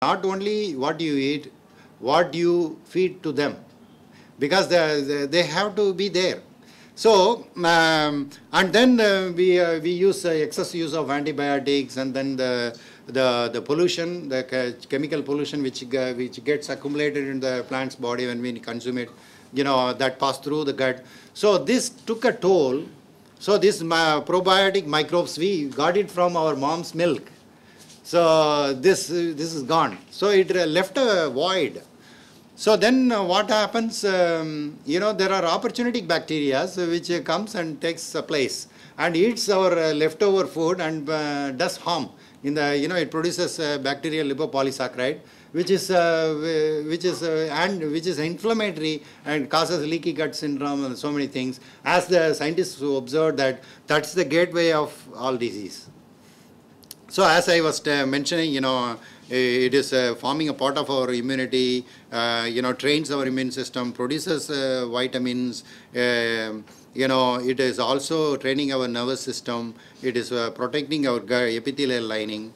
not only what you eat, what you feed to them, because they have to be there. So, and then we use excess use of antibiotics, and then the pollution, the chemical pollution which gets accumulated in the plant's body when we consume it, that pass through the gut. So this took a toll. So this probiotic microbes, we got it from our mom's milk. So this is gone. So it left a void. So then what happens, there are opportunistic bacteria which comes and takes a place and eats our leftover food and does harm. It produces bacterial lipopolysaccharide, which is inflammatory and causes leaky gut syndrome and so many things. As the scientists observed that's the gateway of all disease. So as I was mentioning, it is forming a part of our immunity, trains our immune system, produces vitamins, it is also training our nervous system, it is protecting our epithelial lining.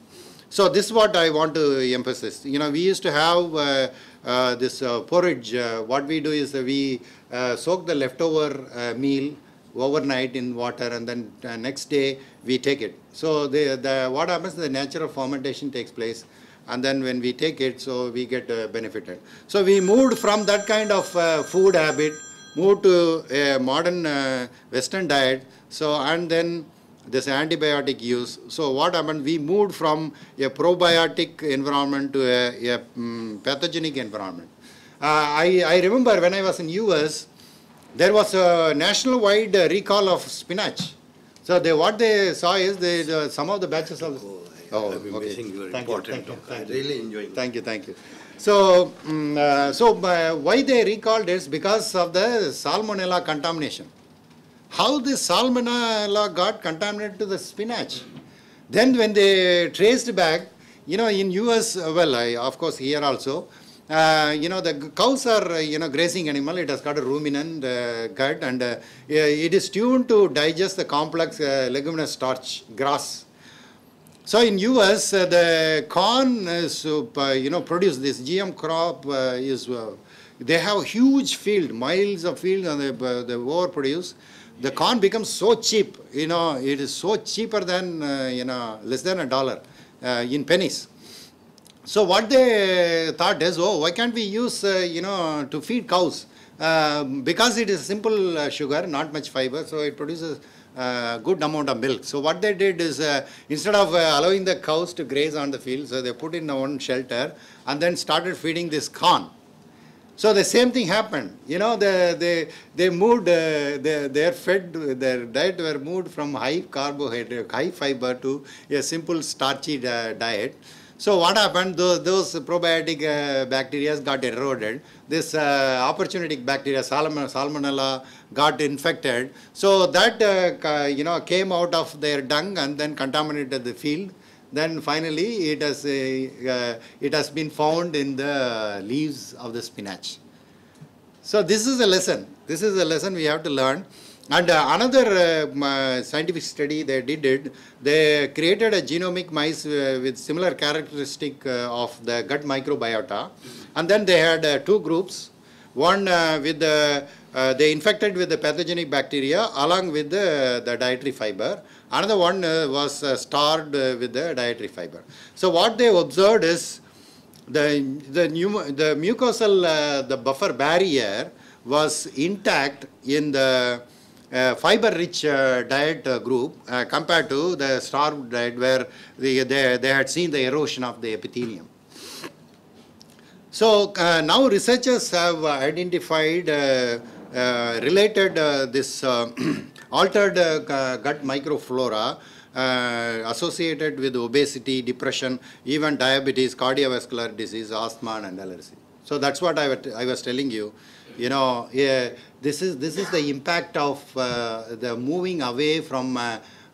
So this is what I want to emphasize. We used to have this porridge. What we do is we soak the leftover meal overnight in water, and then next day we take it. So what happens, the natural fermentation takes place, and then when we take it, so we get benefited. So we moved from that kind of food habit, moved to a modern Western diet. So, and then this antibiotic use. So what happened, we moved from a probiotic environment to a pathogenic environment. I remember when I was in US, there was a national-wide recall of spinach. So what they saw is some of the batches of... I've been missing your important talk. I'm really enjoying it. Thank you. So, why they recalled is because of the salmonella contamination. How the salmonella got contaminated to the spinach? Then when they traced back, in US, of course here also, the cows are, grazing animal. It has got a ruminant gut, and it is tuned to digest the complex leguminous starch, grass. So in US, the corn is, produce this GM crop they have huge field, miles of field, and they overproduce. The corn becomes so cheap, it is so cheaper than, less than $1 in pennies. So what they thought is, why can't we use, to feed cows? Because it is simple sugar, not much fiber, so it produces good amount of milk. So what they did is, instead of allowing the cows to graze on the field, so they put in one shelter and then started feeding this corn. So the same thing happened. They moved, their diet were moved from high carbohydrate, high fiber to a simple starchy diet. So what happened, those probiotic bacteria got eroded. This opportunistic bacteria, salmonella, got infected. So that, came out of their dung and then contaminated the field. Then finally it has been found in the leaves of the spinach. So this is a lesson. This is a lesson we have to learn. And another scientific study they did, they created a genomic mice with similar characteristic of the gut microbiota. And then they had two groups. One they infected with the pathogenic bacteria along with the dietary fiber. Another one was starved with the dietary fiber. So what they observed is the mucosal, the buffer barrier was intact in the fiber-rich diet group compared to the starved diet where they had seen the erosion of the epithelium. So now researchers have identified related this altered gut microflora associated with obesity, depression, even diabetes, cardiovascular disease, asthma, and allergy. So that's what I was telling you. This is the impact of the moving away from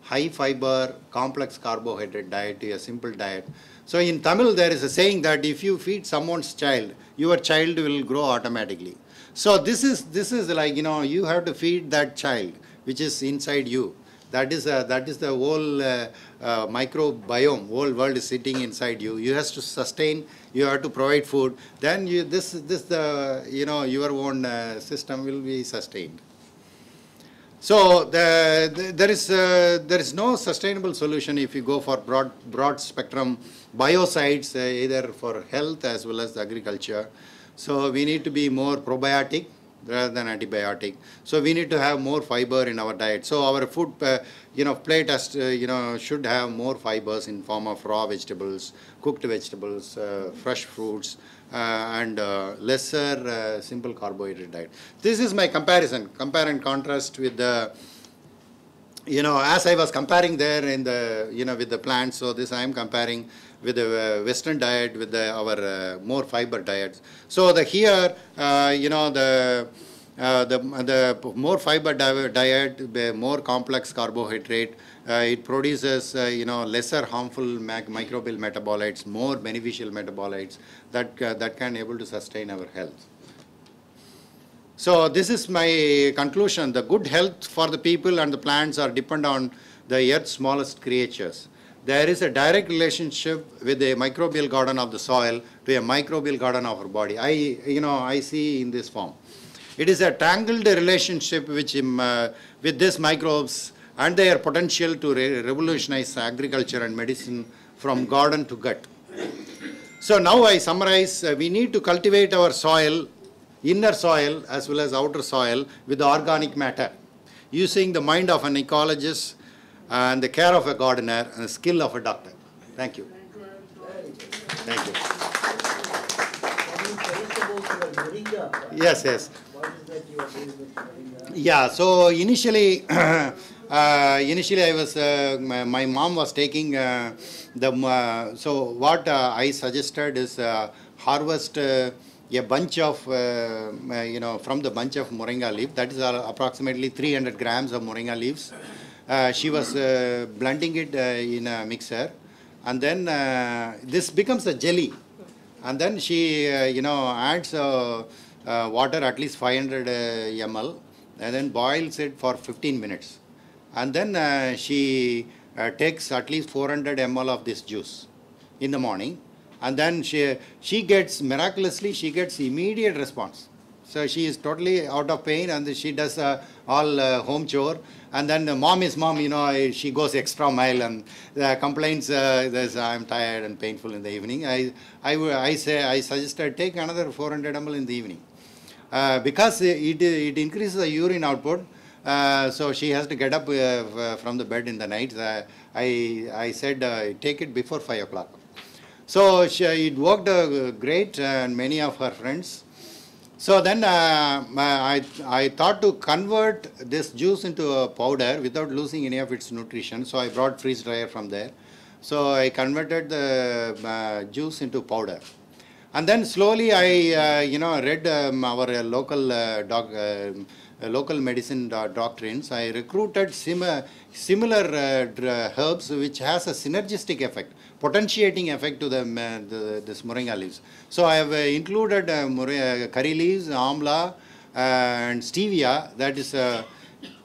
high fiber, complex carbohydrate diet to a simple diet. So in Tamil there is a saying that if you feed someone's child, your child will grow automatically. So this is like, you have to feed that child which is inside you. That is the whole microbiome. Whole world is sitting inside you. You have to sustain. You have to provide food. Then your own system will be sustained. So there is no sustainable solution if you go for broad spectrum biocides, either for health as well as agriculture. So we need to be more probiotic rather than antibiotic. So we need to have more fiber in our diet. So our food, plate has to, should have more fibers in form of raw vegetables, cooked vegetables, fresh fruits, and lesser simple carbohydrate diet. This is my comparison, compare and contrast with the, as I was comparing there in the, with the plants. So this I am comparing with the Western diet with our more fiber diets. So here, the more fiber diet, the more complex carbohydrate, it produces, lesser harmful microbial metabolites, more beneficial metabolites that can able to sustain our health. So this is my conclusion. The good health for the people and the plants are depend on the earth's smallest creatures. There is a direct relationship with the microbial garden of the soil to a microbial garden of our body. I see in this form. It is a tangled relationship which with these microbes and their potential to revolutionize agriculture and medicine from garden to gut. So now I summarize, we need to cultivate our soil, inner soil as well as outer soil with the organic matter, using the mind of an ecologist and the care of a gardener and the skill of a doctor. Thank you. Thank you. Yes, yes. What is that you are doing with moringa? Yeah, so initially, I was, my mom was taking so what I suggested is harvest a bunch of, from the bunch of moringa leaf, that is approximately 300 grams of moringa leaves. She was blending it in a mixer, and then this becomes a jelly, and then she adds water at least 500 ml, and then boils it for 15 minutes, and then she takes at least 400 ml of this juice in the morning, and then she gets miraculously immediate response. So she is totally out of pain, and she does all home chore. And then the mom is mom, she goes extra mile and complains, I'm tired and painful in the evening. I suggested take another 400 ml in the evening. Because it increases the urine output, so she has to get up from the bed in the night. I said take it before 5 o'clock. So it worked great, and many of her friends. So then I thought to convert this juice into a powder without losing any of its nutrition. So I brought freeze dryer from there. So I converted the juice into powder. And then slowly I read our local local medicine doctrines. I recruited similar herbs which has a synergistic effect, potentiating effect to this moringa leaves. So I have included curry leaves, amla, and stevia. That is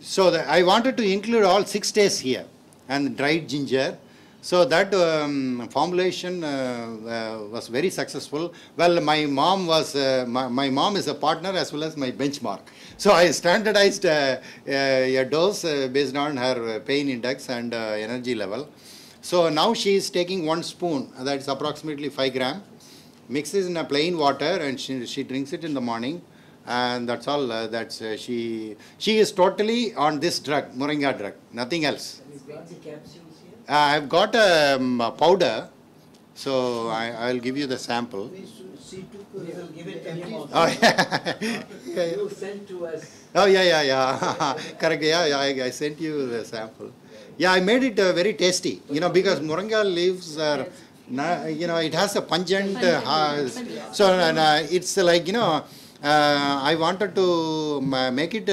so I wanted to include all 6 days here, and dried ginger. So that formulation was very successful. Well, my mom my mom is a partner as well as my benchmark. So I standardized a dose based on her pain index and energy level. So now she is taking 1 spoon, that is approximately 5 grams, mixes in a plain water, and she drinks it in the morning, and that's all. She is totally on this drug, moringa drug, nothing else. Have you got the capsules here? I've got a powder, so I'll give you the sample. We will give it to him also. Oh, yeah. You sent to us. Oh, yeah. Correct. Yeah, I sent you the sample. Yeah, I made it very tasty, because moringa leaves are, it has a pungent, so it's like, I wanted to make it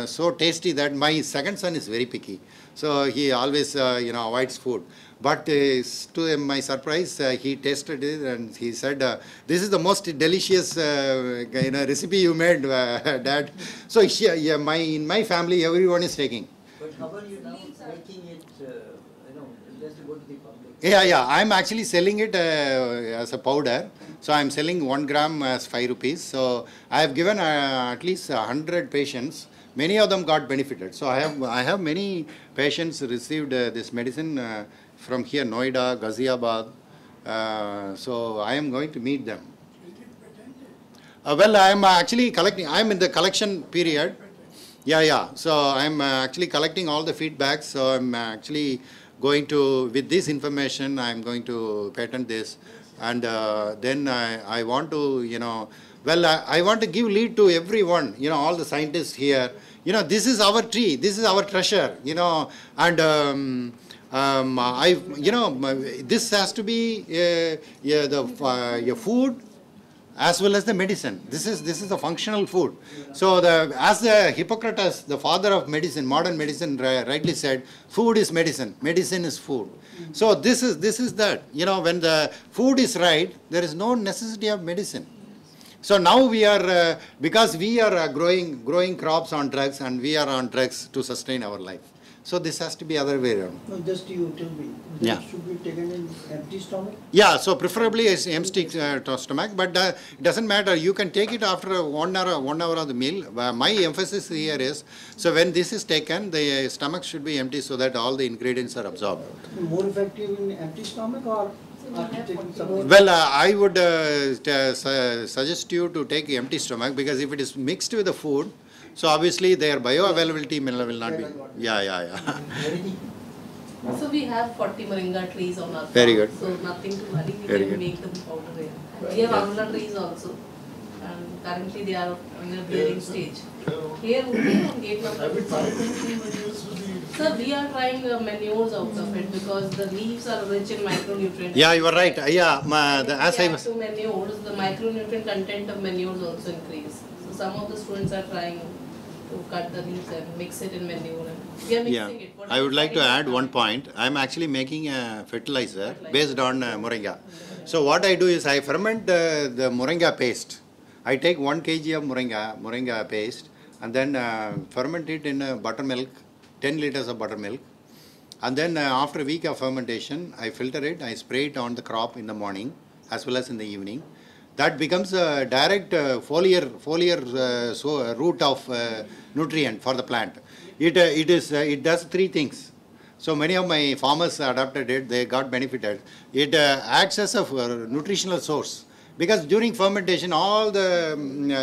so tasty that my second son is very picky. So he always, avoids food. But to my surprise, he tasted it and he said, this is the most delicious recipe you made, Dad. So in my family, everyone is taking. But how are you now? Yeah. I'm actually selling it as a powder. So I'm selling 1 gram as 5 rupees. So I have given at least 100 patients. Many of them got benefited. So I have many patients received this medicine from here, Noida, Ghaziabad. So I am going to meet them. Well, I am actually collecting. I am in the collection period. Yeah. So I'm actually collecting all the feedbacks. So I'm actually going to, with this information, I'm going to patent this. And then I want to, well, I want to give lead to everyone, all the scientists here. This is our tree. This is our treasure, and this has to be your food as well as the medicine. This is a functional food. So as the Hippocrates, the father of medicine, modern medicine, rightly said, food is medicine. Medicine is food. So this is that. When the food is right, there is no necessity of medicine. So now we are because we are growing crops on drugs, and we are on drugs to sustain our life. So this has to be other way around. No, just you tell me. Yeah. That should be taken in empty stomach? Yeah, so preferably it's empty stomach, but it doesn't matter. You can take it after 1 hour of the meal. My emphasis here is, so when this is taken, the stomach should be empty so that all the ingredients are absorbed. More effective in empty stomach or after taking some? Well, I would suggest you to take empty stomach, because if it is mixed with the food, so obviously their bioavailability will not be. Yeah. So we have 40 moringa trees on our farm. Very good. So nothing to worry, we Very can good. make them powder here. And we have amla trees also. And currently they are in a bearing stage. Here only on gate number. Sir, we are trying manures out of it because the leaves are rich in micronutrients. Yeah, you are right. Yeah, as I Add was. to manures, the micronutrient content of manures also increase. So some of the students are trying to cut the leaves and mix it in manure. And we are mixing it. I would like to add one point. I am actually making a fertilizer based on moringa. So what I do is I ferment the moringa paste. I take 1 kg of moringa paste, and then ferment it in buttermilk, 10 liters of buttermilk. And then after a week of fermentation, I filter it, I spray it on the crop in the morning as well as in the evening. That becomes a direct foliar root of nutrient for the plant. It does 3 things. So many of my farmers adopted it, they got benefited. It acts as a nutritional source, because during fermentation all the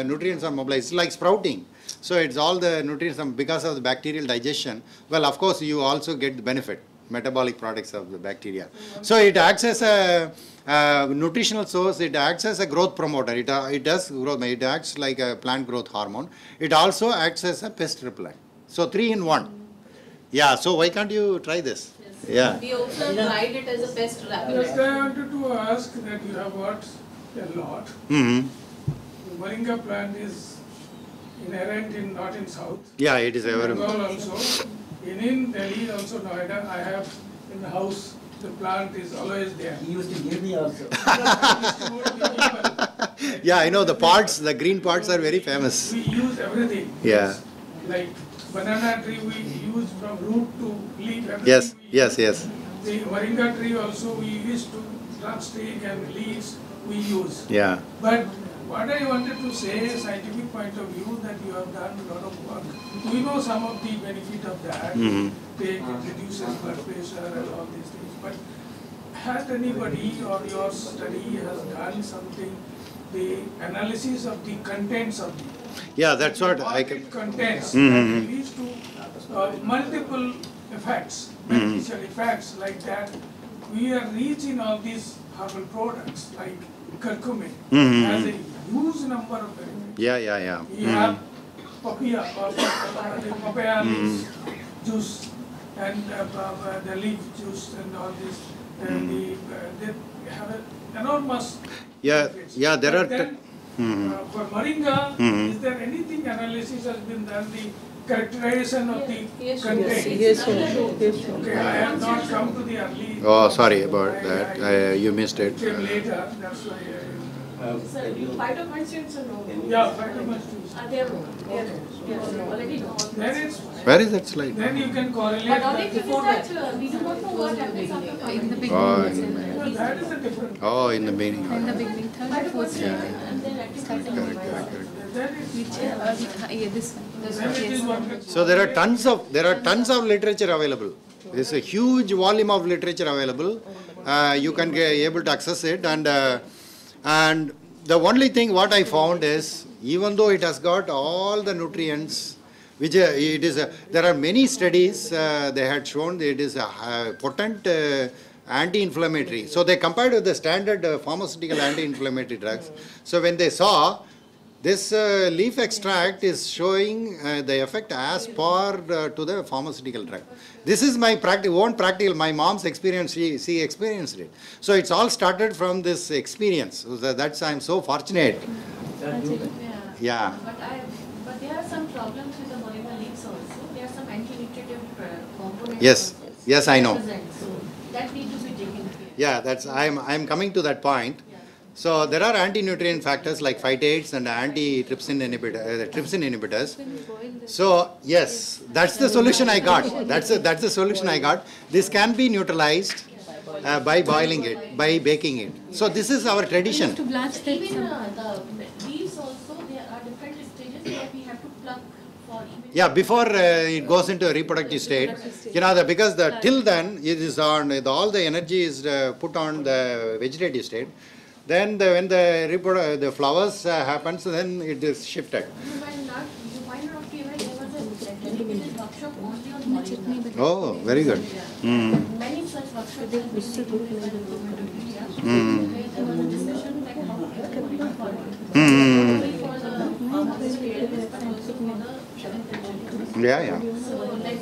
nutrients are mobilized. It's like sprouting. So it's all the nutrients because of the bacterial digestion. Well, of course you also get the benefit, metabolic products of the bacteria. So it acts as a nutritional source. It acts as a growth promoter. It does growth. It acts like a plant growth hormone. It also acts as a pest repellent. So 3 in 1. Yeah. So why can't you try this? Yes. Yeah. We also tried it as a pest Just repellent. I wanted to ask that you have got a lot. Mm-hmm. The moringa plant is inherent in not in south. Yeah, it is Bengal available. also. In Delhi also Noida, I have in the house the plant is always there. He used to give me also. Yeah, I know the parts, the green parts are very famous. We use everything. Yeah. Like banana tree we use from root to leaf. Everything Yes, we yes, use. yes. The moringa tree also we used to trunk stick and leaves we use. Yeah. But what I wanted to say, scientific point of view, that you have done a lot of work. We know some of the benefit of that. Mhm. It reduces blood pressure and all these things. But has anybody or your study has done something, the analysis of the contents of the Yeah, that's what what I it can. contains Mhm. that leads to multiple effects, beneficial effects like that. We are rich in all these herbal products like curcumin Mhm. has a huge number of benefits. Yeah. We have papaya or the papaya leaves juice and the leaf juice and all this. They have an enormous Yeah, benefits. yeah, there But are then, for moringa, Mhm. is there anything analysis has been done, the characterization of the Yes, content? yes. Okay, I have not come to the early. Oh, sorry about that. You missed it. Came later, that's why Sir, phytoconstituents are no. Yeah, phytoconstituents. They are already known. Then it's, Where is that slide? then you can correlate But that. only thing is that we do not know what happens after In the fermentation. beginning, Oh, it's in in the the- Well, that is a different. Oh, in the beginning. in the beginning, third or fourth slide. And then activate the enzymes. Then it's, Which, yeah, this one. then it is one can. So there are tons of literature available. There's a huge volume of literature available. You can get able to access it, and the only thing what I found is, even though it has got all the nutrients, which it is there are many studies they had shown that it is a potent anti-inflammatory. So they compared with the standard pharmaceutical anti-inflammatory drugs. So when they saw this leaf extract is showing the effect as per to the pharmaceutical drug. This is my own practical, my mom's experience, she experienced it. So it's all started from this experience. So that's, I'm so fortunate. Yeah. But there are some problems with the moringa leaves also. There are some anti-nutritive components. Yes. also Yes, I know. present. So that need to be taken care. Yeah, that's, I'm coming to that point. So there are anti-nutrient factors like phytates and anti-trypsin inhibitors. So yes, that's the solution I got. That's the solution I got. This can be neutralized by boiling it, by baking it. So this is our tradition. To blanch that Even some. the leaves also, there are different stages that we have to pluck for even. Yeah, before it goes into a reproductive state, you know, because till then it is on all the energy is put on the vegetative state. Then when the flowers happens, then it is shifted. You might not even there was a dedicated workshop only on moringa. Oh, very good. Many such workshops have been taken by the government of India. Where there was a discussion like how it can be done forward. Not only for the farmers trade, but also for the agriculture. Yeah. So like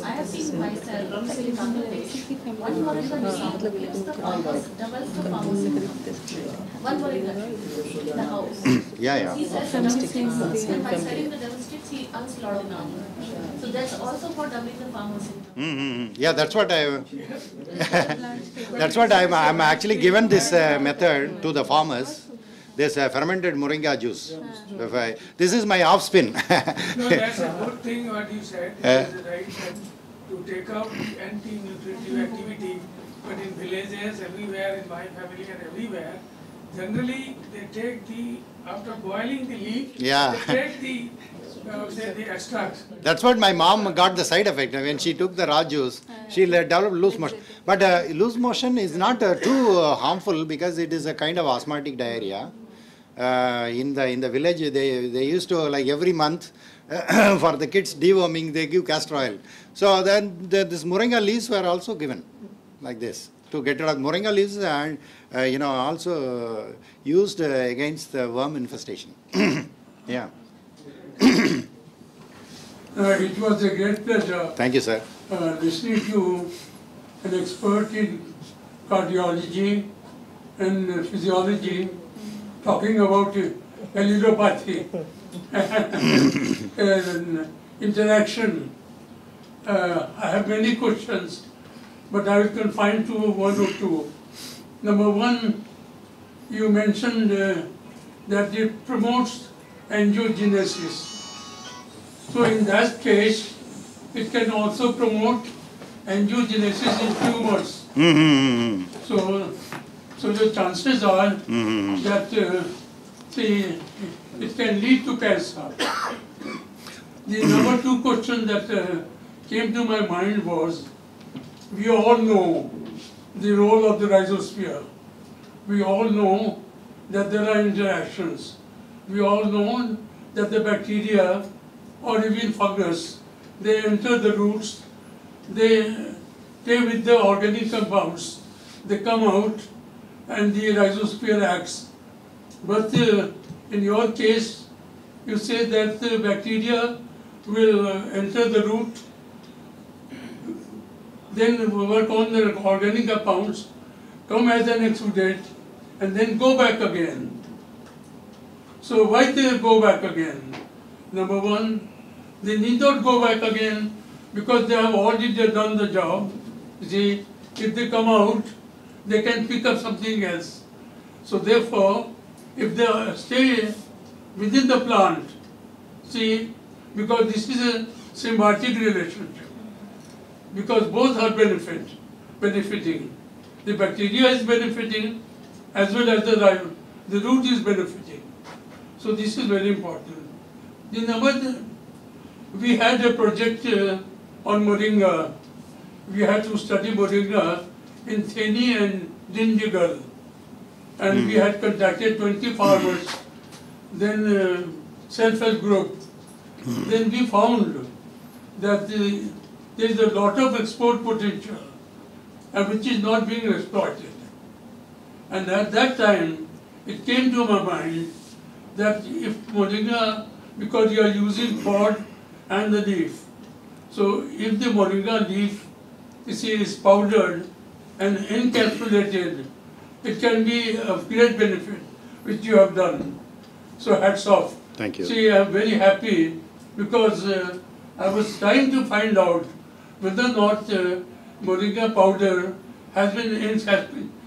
I have seen myself in Bangladesh, one moringa tree gives the farmers doubles the farmers income. One moringa tree in the house. Yeah. He sells double sticks, and by selling the double sticks, he earns a lot of money. So that's also for doubling the farmers' income. Yeah, that's what that's what I'm actually given this method to the farmers. This fermented moringa juice. This is my off spin. No, that's a good thing what you said. It is right that to take out the anti-nutritive activity, but in villages, everywhere, in my family and everywhere, generally they take after boiling the leaf, Yeah. they take the extract. That's what my mom got the side effect. When she took the raw juice, she developed loose motion. But loose motion is not too harmful because it is a kind of asthmatic diarrhea. In the village, they used to, like every month, for the kids deworming, they give castor oil. So then this moringa leaves were also given like this to get rid of moringa leaves, and also used against the worm infestation. Yeah. It was a great pleasure Thank you, sir. listening to an expert in cardiology and physiology talking about allelopathy and interaction. I have many questions, but I will confine to one or two. Number one, you mentioned that it promotes angiogenesis. So in that case, it can also promote angiogenesis in tumors. So the chances are that it can lead to cancer. The number two question that came to my mind was, we all know the role of the rhizosphere. We all know that there are interactions. We all know that the bacteria or even fungus, they enter the roots, they with the organic compounds, they come out and the rhizosphere acts. But in your case, you say that the bacteria will enter the root, then work on the organic compounds, come as an exudate, and then go back again. So why they go back again? Number one, they need not go back again because they have already done the job. See, if they come out, they can pick up something else. So therefore, if they stay within the plant, see, because this is a symbiotic relationship, because both are benefiting. The bacteria is benefiting as well as the root is benefiting. So this is very important. The number, we had a project on Moringa. We had to study Moringa in Theni and Dindigal. And we had contacted 20 farmers, then self-help group. Then we found that there is a lot of export potential which is not being exploited. And at that time, it came to my mind that if Moringa, because you are using pod and the leaf, so if the Moringa leaf is powdered and encapsulated, it can be of great benefit, which you have done. So hats off. Thank you. See, I am very happy because I was trying to find out whether or not Moringa powder has been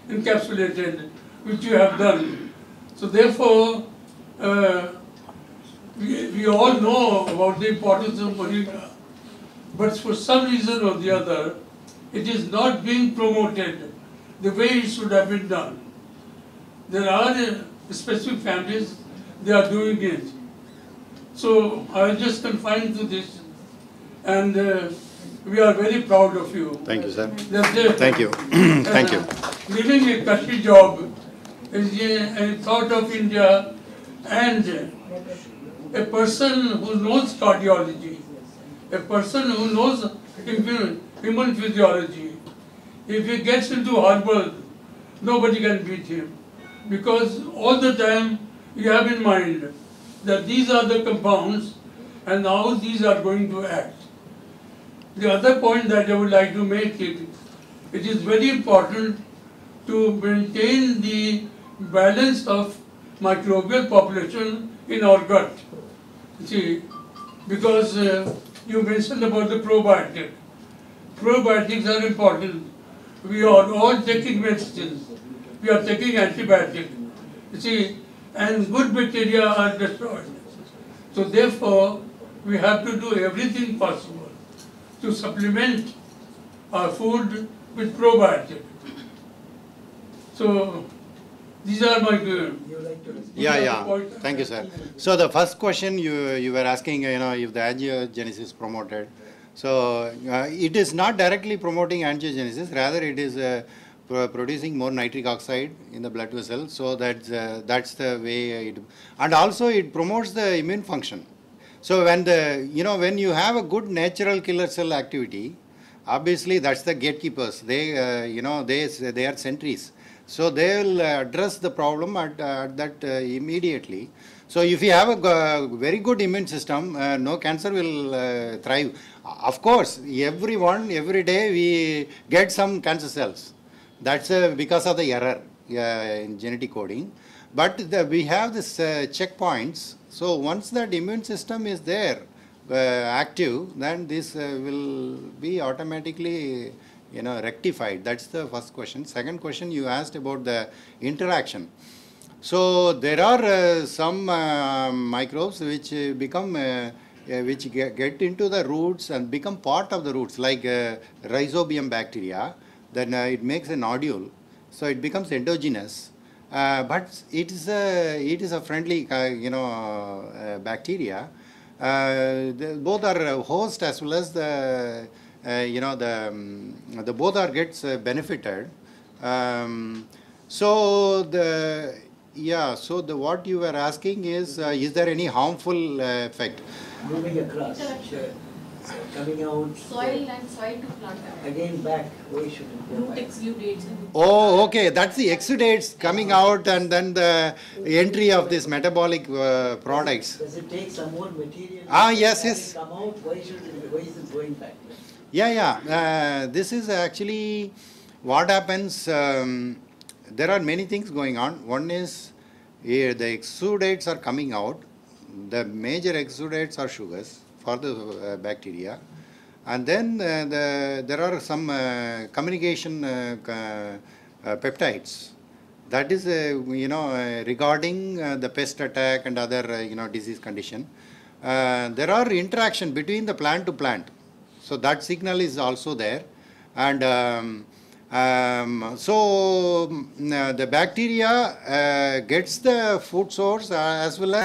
encapsulated, which you have done. So therefore, we all know about the importance of Moringa, but for some reason or the other, it is not being promoted the way it should have been done. There are specific families, they are doing it. So I will just confine to this, and we are very proud of you. Thank you, sir. That's it. Thank you. Thank you. Living a cushy job is a thought of India, and a person who knows cardiology, a person who knows human physiology, if he gets into herbal, nobody can beat him. Because all the time you have in mind that these are the compounds and how these are going to act. The other point that I would like to make it is very important to maintain the balance of microbial population in our gut. See, because you mentioned about the probiotic. Probiotics are important. We are all taking medicines. We are taking antibiotics. You see, and good bacteria are destroyed. So therefore, we have to do everything possible to supplement our food with probiotics. So these are my Yeah. Thank you, sir. So the first question you were asking, if the angiogenesis is promoted. So it is not directly promoting angiogenesis, rather it is producing more nitric oxide in the blood vessel. So that's the way it, and also it promotes the immune function. So when when you have a good natural killer cell activity, obviously that's the gatekeepers. They they are sentries. So they will address the problem at that immediately. So if you have a very good immune system, no cancer will thrive. Of course, every day we get some cancer cells. That's because of the error in genetic coding. But we have this checkpoints. So once that immune system is there, active, then this will be automatically rectified. That's the first question. Second question, you asked about the interaction. So there are some microbes which become which get into the roots and become part of the roots, like rhizobium bacteria. Then it makes a nodule, so it becomes endogenous. But it is a friendly bacteria. Both are host as well as the the both are gets benefited. So what you were asking is there any harmful effect? Moving across, coming out. Soil and soil to plant. Again back, why should it go Root back? exudates. Oh, okay. That's the exudates coming out, and then the entry of these metabolic products. Does it take some more material? Yes. Come out, why is it going back? Yeah. This is actually what happens. There are many things going on. One is the exudates are coming out. The major exudates are sugars for the bacteria. And then there are some communication peptides That is, regarding the pest attack and other, disease condition. There are interaction between the plant to plant. So that signal is also there. And the bacteria gets the food source as well as